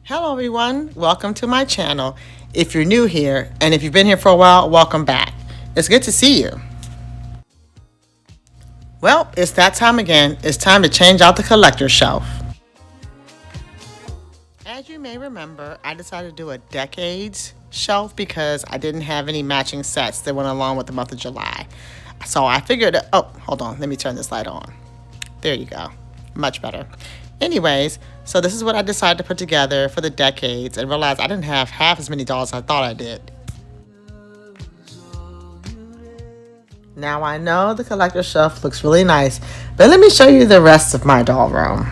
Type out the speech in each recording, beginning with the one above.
Hello everyone, welcome to my channel. If you're new here, and if you've been here for a while, welcome back. It's good to see you. Well, it's that time again. It's time to change out the collector shelf. As you may remember, I decided to do a decades shelf because I didn't have any matching sets that went along with the month of July. So I figured, oh, hold on, let me turn this light on. There you go, much better. Anyways, so this is what I decided to put together for the decades and realized I didn't have half as many dolls as I thought I did. Now I know the collector shelf looks really nice, but let me show you the rest of my doll room.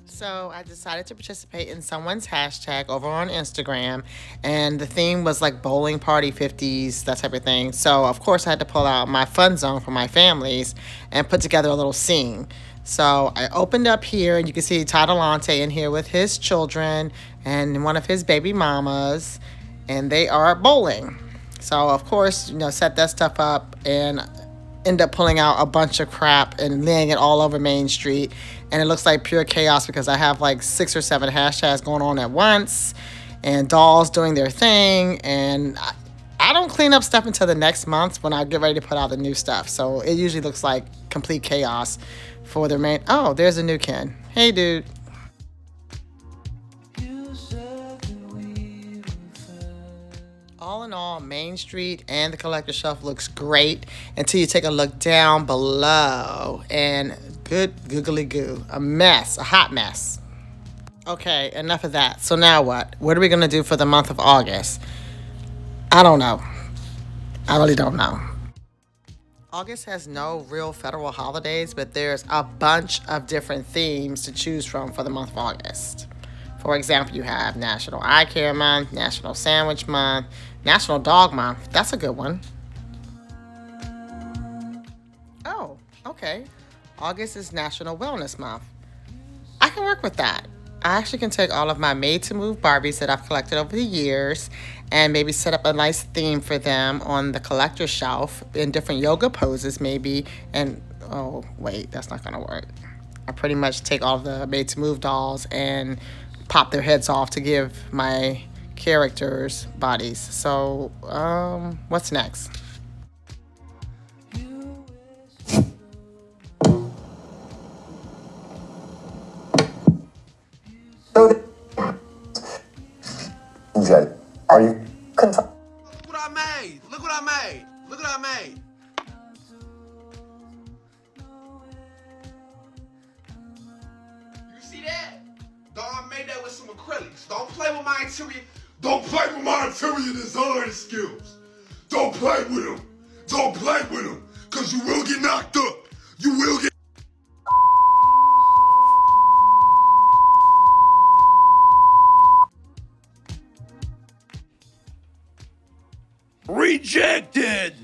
So I decided to participate in someone's hashtag over on Instagram, and the theme was like bowling party 50s, that type of thing. So of course I had to pull out my fun zone for my families and put together a little scene. So I opened up here, and you can see Tadalante in here with his children and one of his baby mamas, and they are bowling. So of course, set that stuff up and end up pulling out a bunch of crap and laying it all over Main Street. And it looks like pure chaos because I have like 6 or 7 hashtags going on at once and dolls doing their thing. And I don't clean up stuff until the next month when I get ready to put out the new stuff. So it usually looks like complete chaos for the main. Oh, there's a new Ken. Hey, dude. All in all, Main Street and the collector shelf looks great until you take a look down below, and good googly goo, a mess, a hot mess. Okay, enough of that. So now what? What are we going to do for the month of August? I don't know. I really don't know. August has no real federal holidays, but there's a bunch of different themes to choose from for the month of August. For example, you have National Eye Care Month, National Sandwich Month, National Dog Month. That's a good one. Oh, okay. August is National Wellness Month. I can work with that. I actually can take all of my made-to-move Barbies that I've collected over the years and maybe set up a nice theme for them on the collector shelf in different yoga poses maybe. And, oh, wait, that's not going to work. I pretty much take all of the made-to-move dolls and pop their heads off to give my characters bodies. So, what's next? Are you? Look what I made! Look what I made! Look what I made! You see that? Dog, I made that with some acrylics. Don't play with my interior. Don't play with my interior design skills. Don't play with them. Don't play with them. Because you will get knocked up. You will get... Rejected!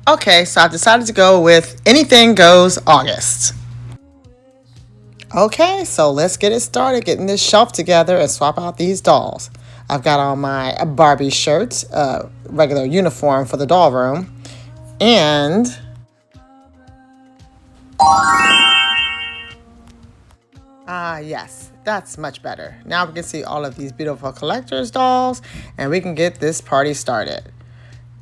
Okay, so I've decided to go with Anything Goes August. Okay, so let's get it started, getting this shelf together and swap out these dolls. I've got on my Barbie shirts, regular uniform for the doll room, and yes, that's much better. Now we can see all of these beautiful collector's dolls, and we can get this party started.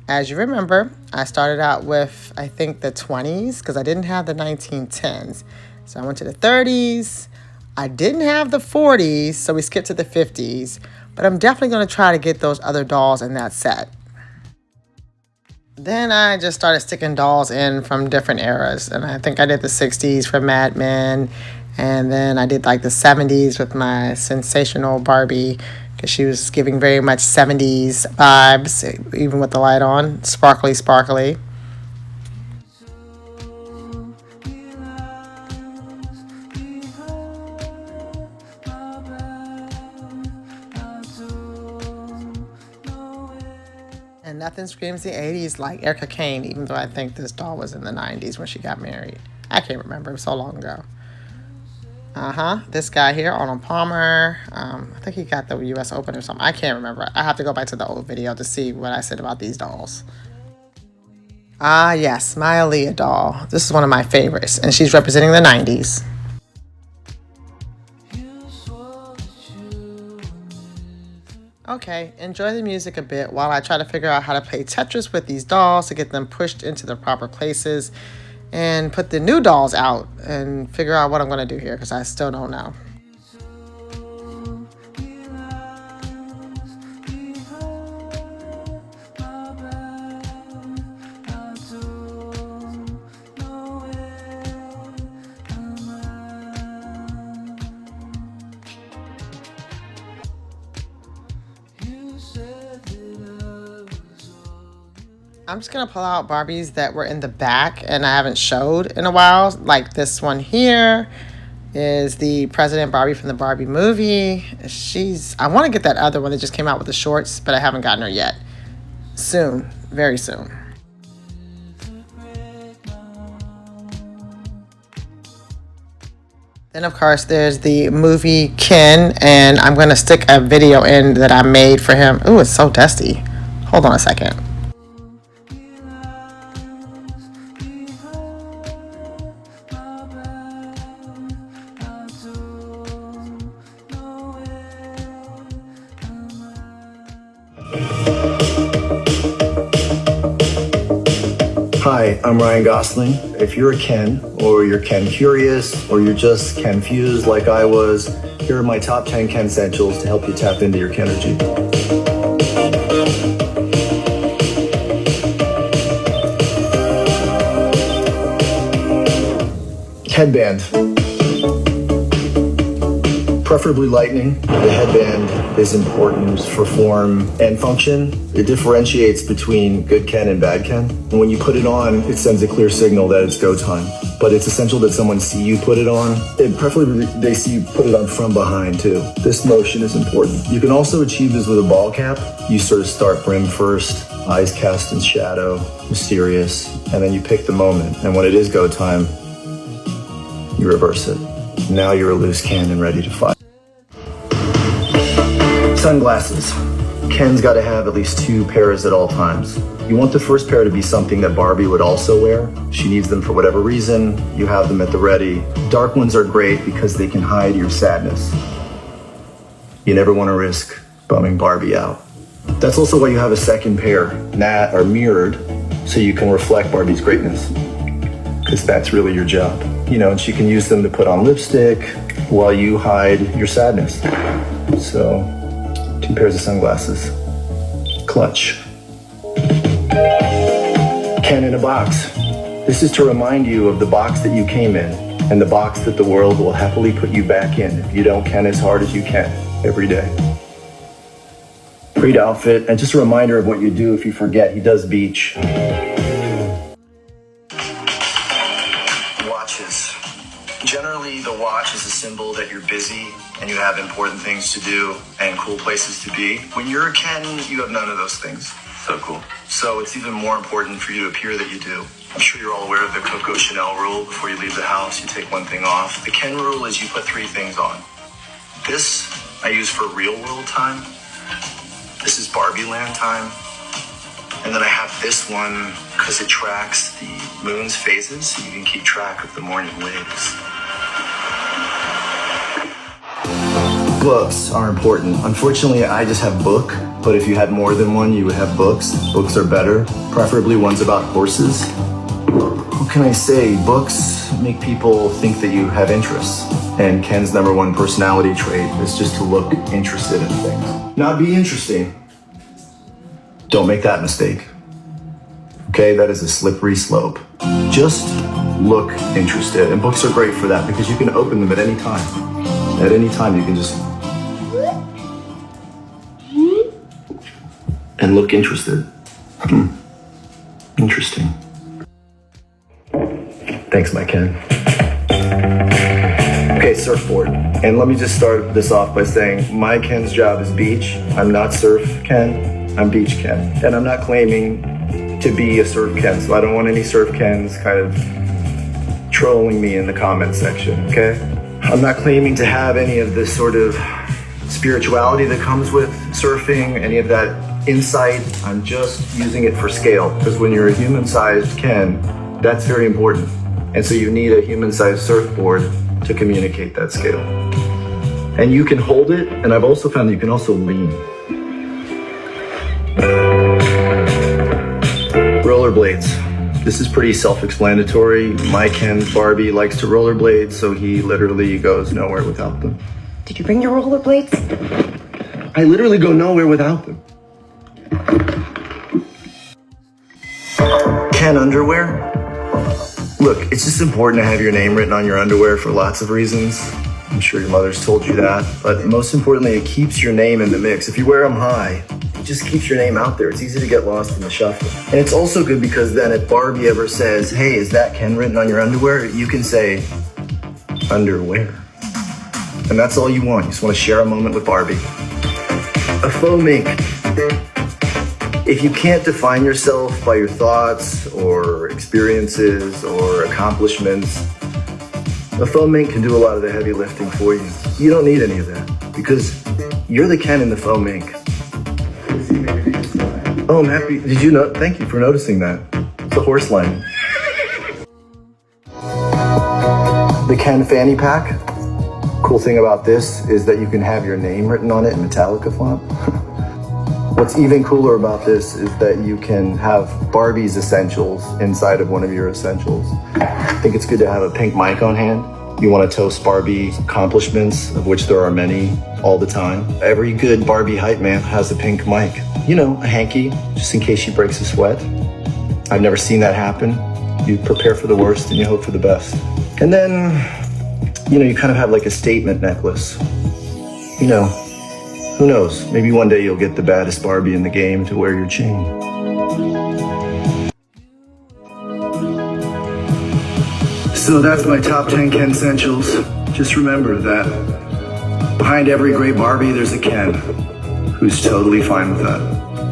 As you remember, I started out with, I think, the 20s because I didn't have the 1910s. So I went to the 30s. I didn't have the 40s, so we skipped to the 50s. But I'm definitely going to try to get those other dolls in that set. Then I just started sticking dolls in from different eras. And I think I did the 60s for Mad Men. And then I did like the 70s with my sensational Barbie, because she was giving very much 70s vibes, even with the light on. Sparkly, sparkly. And nothing screams the 80s like Erica Kane, even though I think this doll was in the 90s when she got married. I can't remember. It was so long ago. This guy here, Arnold Palmer. I think he got the U.S. Open or something. I can't remember. I have to go back to the old video to see what I said about these dolls. Yes, my Aaliyah doll. This is one of my favorites, and she's representing the 90s. Okay, enjoy the music a bit while I try to figure out how to play Tetris with these dolls to get them pushed into the proper places and put the new dolls out and figure out what I'm going to do here because I still don't know. I'm just gonna pull out Barbies that were in the back and I haven't showed in a while. Like this one here is the President Barbie from the Barbie movie. I want to get that other one that just came out with the shorts, but I haven't gotten her yet. Soon, very soon. Then, of course, there's the movie Ken, and I'm going to stick a video in that I made for him. Ooh, it's so dusty. Hold on a second. Hi, I'm Ryan Gosling. If you're a Ken, or you're Ken curious, or you're just Ken fused like I was, here are my top 10 Ken essentials to help you tap into your Kenergy. Headband. Preferably lightning. The headband is important for form and function. It differentiates between good Ken and bad Ken. And when you put it on, it sends a clear signal that it's go time. But it's essential that someone see you put it on, and preferably they see you put it on from behind too. This motion is important. You can also achieve this with a ball cap. You sort of start brim first, eyes cast in shadow, mysterious, and then you pick the moment. And when it is go time, you reverse it. Now you're a loose Ken and ready to fight. Sunglasses. Ken's got to have at least 2 pairs at all times. You want the first pair to be something that Barbie would also wear. She needs them for whatever reason. You have them at the ready. Dark ones are great because they can hide your sadness. You never want to risk bumming Barbie out. That's also why you have a second pair, matte or mirrored, so you can reflect Barbie's greatness. Because that's really your job. You know, and she can use them to put on lipstick while you hide your sadness. So, 2 pairs of sunglasses. Clutch. Ken in a box. This is to remind you of the box that you came in and the box that the world will happily put you back in if you don't Ken as hard as you can every day. Great outfit, and just a reminder of what you do if you forget. He does beach. Watches. Generally, the watch is a symbol that you're busy and you have important things to do and cool places to be. When you're a Ken, you have none of those things. So cool. So it's even more important for you to appear that you do. I'm sure you're all aware of the Coco Chanel rule. Before you leave the house, you take one thing off. The Ken rule is you put 3 things on. This I use for real world time. This is Barbie land time. And then I have this one because it tracks the moon's phases, so you can keep track of the morning waves. Books are important. Unfortunately, I just have book, but if you had more than one, you would have books. Books are better, preferably ones about horses. What can I say? Books make people think that you have interests. And Ken's #1 personality trait is just to look interested in things. Not be interesting. Don't make that mistake. Okay, that is a slippery slope. Just look interested. And books are great for that because you can open them at any time. At any time you can just and look interested. Interesting. Thanks, my Ken. Okay, surfboard. And let me just start this off by saying my Ken's job is beach. I'm not surf Ken, I'm beach Ken. And I'm not claiming to be a surf Ken, so I don't want any surf Kens kind of trolling me in the comment section, okay? I'm not claiming to have any of this sort of spirituality that comes with surfing, any of that insight. I'm just using it for scale, because when you're a human-sized Ken, that's very important. And so you need a human-sized surfboard to communicate that scale. And you can hold it, and I've also found that you can also lean. Rollerblades. This is pretty self-explanatory. My Ken Barbie likes to rollerblade, so he literally goes nowhere without them. Did you bring your rollerblades? I literally go nowhere without them. Ken underwear? Look, it's just important to have your name written on your underwear for lots of reasons. I'm sure your mother's told you that. But most importantly, it keeps your name in the mix. If you wear them high, it just keeps your name out there. It's easy to get lost in the shuffle. And it's also good because then if Barbie ever says, hey, is that Ken written on your underwear? You can say, underwear. And that's all you want. You just want to share a moment with Barbie. A faux mink. If you can't define yourself by your thoughts or experiences or accomplishments, a faux mink can do a lot of the heavy lifting for you. You don't need any of that because you're the Ken in the faux mink. Oh, I'm happy. Did you know? Thank you for noticing that. It's a horse line. The Ken fanny pack. Cool thing about this is that you can have your name written on it in Metallica font. What's even cooler about this is that you can have Barbie's essentials inside of one of your essentials. I think it's good to have a pink mic on hand. You want to toast Barbie's accomplishments, of which there are many, all the time. Every good Barbie hype man has a pink mic. You know, a hanky, just in case she breaks a sweat. I've never seen that happen. You prepare for the worst and you hope for the best. And then, you kind of have like a statement necklace. Who knows? Maybe one day you'll get the baddest Barbie in the game to wear your chain. So that's my top 10 Ken essentials. Just remember that behind every great Barbie, there's a Ken who's totally fine with that.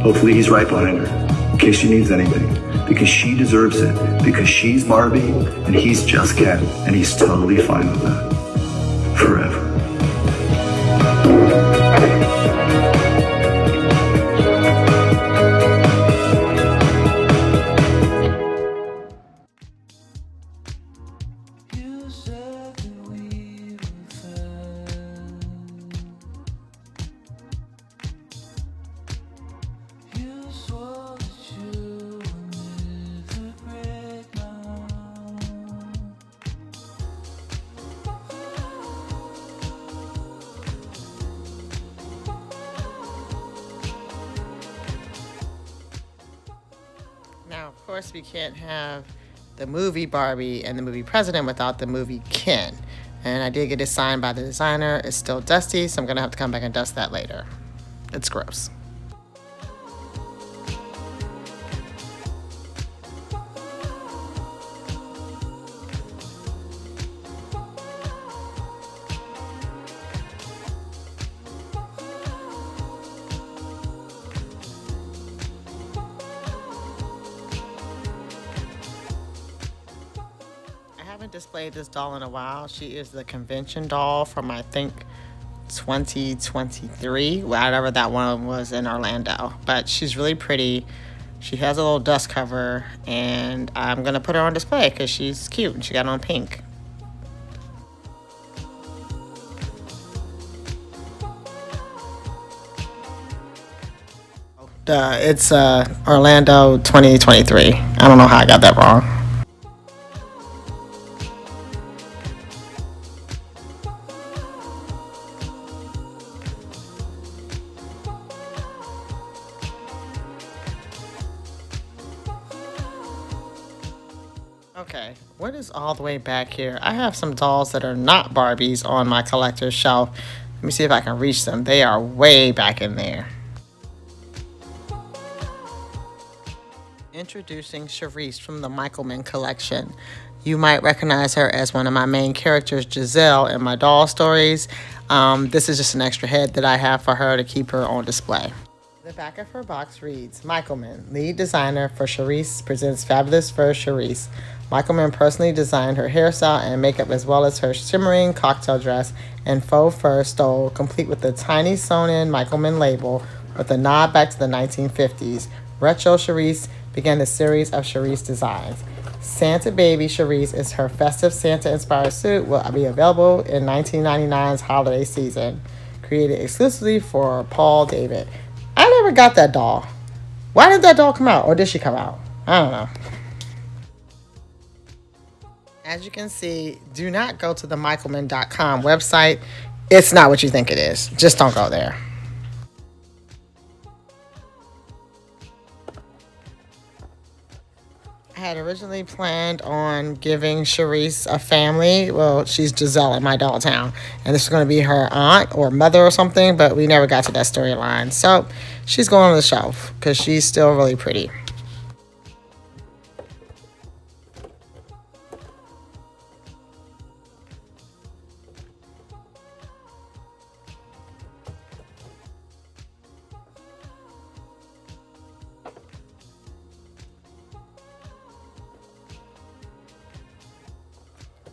Hopefully he's right behind her in case she needs anything. Because she deserves it. Because she's Barbie and he's just Ken. And he's totally fine with that. Forever. Now, of course, we can't have the movie Barbie and the movie President without the movie Ken. And I did get it signed by the designer. It's still dusty, so I'm going to have to come back and dust that later. It's gross. I haven't displayed this doll in a while. She is the convention doll from, I think, 2023, whatever that one was in Orlando. But she's really pretty. She has a little dust cover, and I'm going to put her on display because she's cute and she got on pink. It's Orlando 2023. I don't know how I got that wrong. Okay, what is all the way back here? I have some dolls that are not Barbies on my collector's shelf. Let me see if I can reach them. They are way back in there. Introducing Charisse from the Michaelman collection. You might recognize her as one of my main characters, Giselle, in my doll stories. This is just an extra head that I have for her to keep her on display. The back of her box reads, Michaelman, lead designer for Charisse, presents fabulous fur Charisse. Michaelman personally designed her hairstyle and makeup as well as her shimmering cocktail dress and faux fur stole, complete with the tiny sewn-in Michaelman label with a nod back to the 1950s. Retro Charisse began a series of Charisse designs. Santa Baby Charisse is her festive Santa-inspired suit will be available in 1999's holiday season, created exclusively for Paul David. I never got that doll. Why did that doll come out? Or did she come out? I don't know. As you can see, do not go to the michaelman.com website. It's not what you think it is. Just don't go there. I had originally planned on giving Charisse a family. Well, she's Giselle in My Doll Town. And this is going to be her aunt or mother or something, but we never got to that storyline. So she's going on the shelf because she's still really pretty.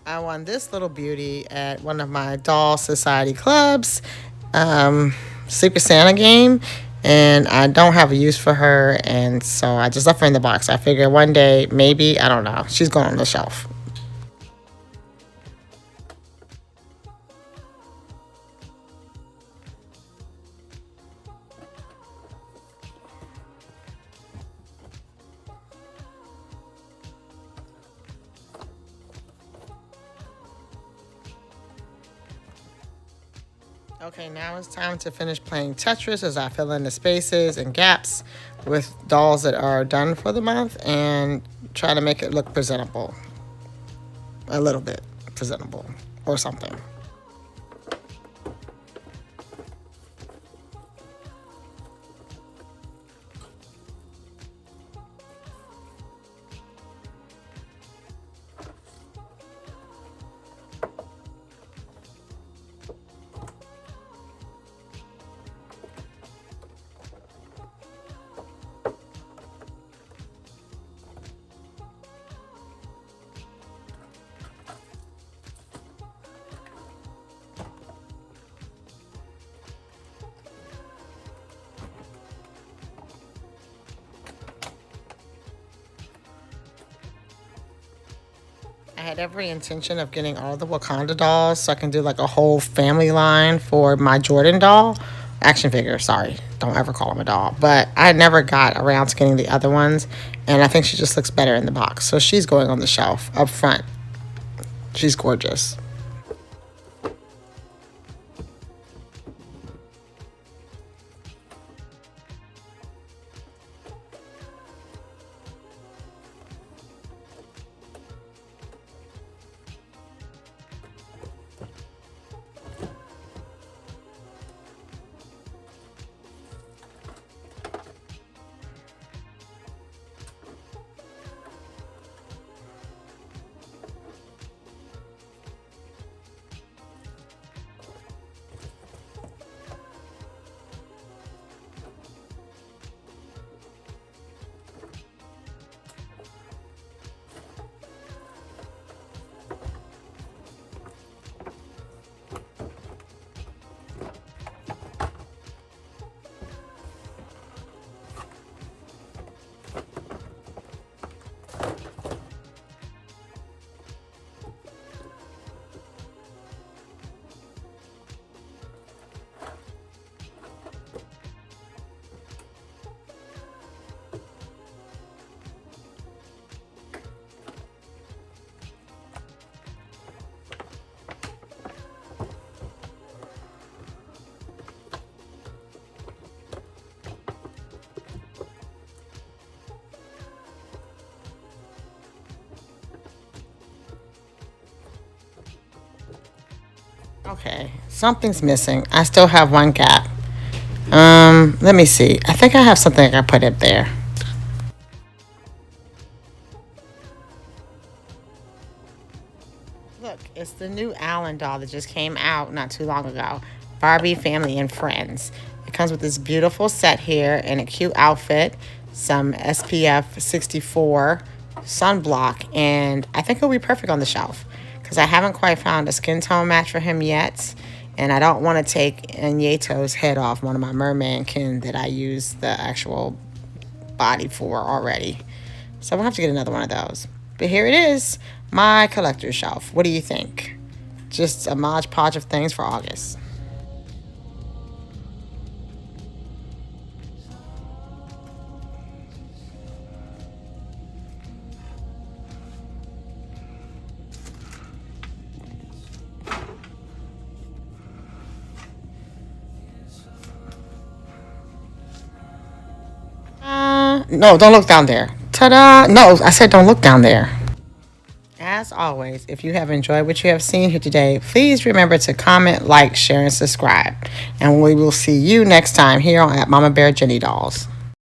I won this little beauty at one of my Doll Society clubs, Secret Santa game, and I don't have a use for her, and so I just left her in the box. I figure one day, maybe, I don't know, she's going on the shelf. Okay, now it's time to finish playing Tetris as I fill in the spaces and gaps with dolls that are done for the month and try to make it look presentable. A little bit presentable or something. I had every intention of getting all the Wakanda dolls so I can do like a whole family line for my Jordan doll. Action figure, sorry. Don't ever call him a doll. But I never got around to getting the other ones. And I think she just looks better in the box. So she's going on the shelf up front. She's gorgeous. Okay, something's missing. I still have one gap. Let me see. I think I have something I can put up there. Look, it's the new Allen doll that just came out not too long ago. Barbie Family and Friends. It comes with this beautiful set here and a cute outfit, some SPF 64 sunblock, and I think it'll be perfect on the shelf because I haven't quite found a skin tone match for him yet, and I don't want to take Anyeto's head off, one of my merman kin that I use the actual body for already. So I'm gonna have to get another one of those. But here it is, my collector's shelf. What do you think? Just a Mod Podge of things for August. No, don't look down there. Ta-da! No, I said don't look down there. As always, if you have enjoyed what you have seen here today, please remember to comment, like, share, and subscribe. And we will see you next time here at Mama Bear Jenny Dolls.